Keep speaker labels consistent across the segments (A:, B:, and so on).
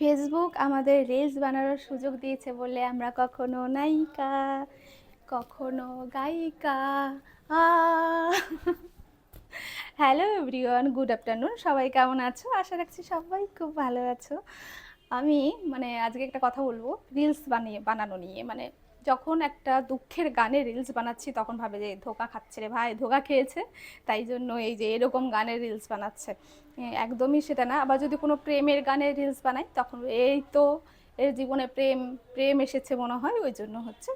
A: Facebook আমাদের reels বানানোর সুযোগ দিয়েছে বলে আমরা কখনো নায়িকা, কখনো গায়িকা। আ হ্যালো এভরিওয়ান, গুড আফটারনুন। সবাই কেমন আছো? আশা রাখছি সবাই খুব ভালো আছো। আমি আজকে একটা কথা বলবো রিলস বানানো নিয়ে। যখন একটা দুঃখের গানে রিলস বানাচ্ছি তখন ভাবে যে ধোকা খাচ্ছে রে ভাই, ধোকা খেয়েছে, তাই জন্য এই যে এরকম গানের রিলস বানাচ্ছে। একদমই সেটা না। আবার যদি কোনো প্রেমের গানের রিলস বানাই তখন এই তো এর জীবনে প্রেম প্রেম এসেছে মনে হয়, ওই জন্য হচ্ছে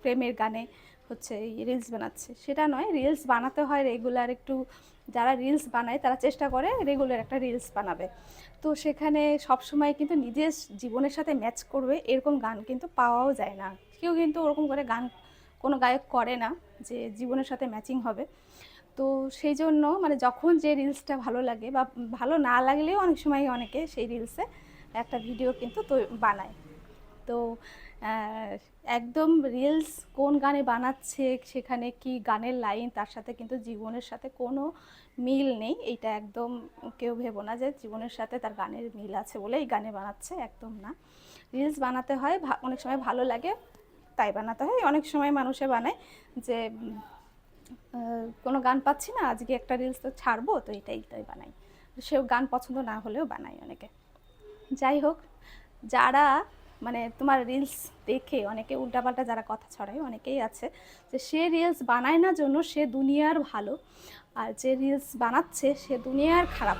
A: প্রেমের গানে হচ্ছে এই রিলস বানাচ্ছে। সেটা নয়, রিলস বানাতে হয় রেগুলার। একটু যারা রিলস বানায় তারা চেষ্টা করে রেগুলার একটা রিলস বানাবে। তো সেখানে সবসময় কিন্তু নিজের জীবনের সাথে ম্যাচ করবে এরকম গান কিন্তু পাওয়াও যায় না। কেউ কিন্তু ওরকম করে গান কোনো গায়ক করে না যে জীবনের সাথে ম্যাচিং হবে। তো সেই জন্য যখন যে রিলসটা ভালো লাগে বা ভালো না লাগলেও অনেক সময় অনেকে সেই রিলসে একটা ভিডিও কিন্তু বানায়। তো একদম রিলস কোন গানে বানাচ্ছে, সেখানে কি গানের লাইন, তার সাথে কিন্তু জীবনের সাথে কোনো মিল নেই। এইটা একদম কেউ ভেবো না যে জীবনের সাথে তার গানের মিল আছে বলে এই গানে বানাচ্ছে, একদম না। রিলস বানাতে হয়, অনেক সময় ভালো লাগে তাই বানাতে হয়। অনেক সময় মানুষে বানায় যে কোনো গান পাচ্ছি না, আজকে একটা রিলস তো ছাড়বো, তো তাই বানাই। সেও গান পছন্দ না হলেও বানায় অনেকে। যাই হোক, যারা তোমার রিলস দেখে অনেকে উল্টাপাল্টা যারা কথা ছড়ায়, অনেকেই আছে যে সে রিলস বানায় না জন্য সে দুনিয়ার ভালো, আর যে রিলস বানাচ্ছে সে দুনিয়ার খারাপ,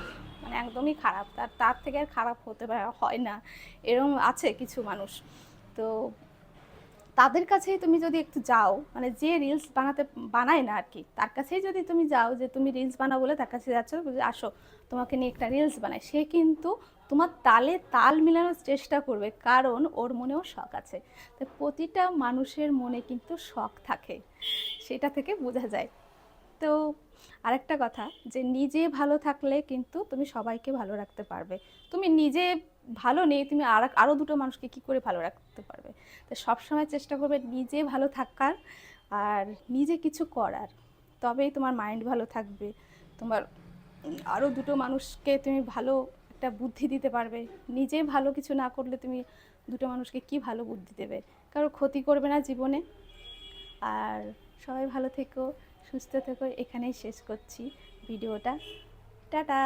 A: একদমই খারাপ। তার থেকে আর খারাপ হতে হয় না, এরকম আছে কিছু মানুষ। তো তাদের কাছেই তুমি যদি একটু যাও, যে রিলস বানায় না আর কি, তার কাছেই যদি তুমি যাও, যে তুমি রিলস বানাও বলে তার কাছে যাচ্ছ, আসো তোমাকে নিয়ে একটা রিলস বানাই, সে কিন্তু তোমার তালে তাল মিলানোর চেষ্টা করবে, কারণ ওর মনেও শখ আছে। তো প্রতিটা মানুষের মনে কিন্তু শখ থাকে, সেটা থেকে বোঝা যায়। তো আরেকটা কথা, যে নিজে ভালো থাকলে কিন্তু তুমি সবাইকে ভালো রাখতে পারবে। তুমি নিজে ভালো নেই, তুমি আরও দুটো মানুষকে কি করে ভালো রাখতে পারবে? তো সবসময় চেষ্টা করবে নিজে ভালো থাকার আর নিজে কিছু করার, তবেই তোমার মাইন্ড ভালো থাকবে। তোমার আরও দুটো মানুষকে তুমি ভালো একটা বুদ্ধি দিতে পারবে। নিজে ভালো কিছু না করলে তুমি দুটো মানুষকে কি ভালো বুদ্ধি দেবে? কারো ক্ষতি করবে না জীবনে। আর সবাই ভালো থেকো, সুস্থ থেকো। এখানেই শেষ করছি ভিডিওটা। টাটা।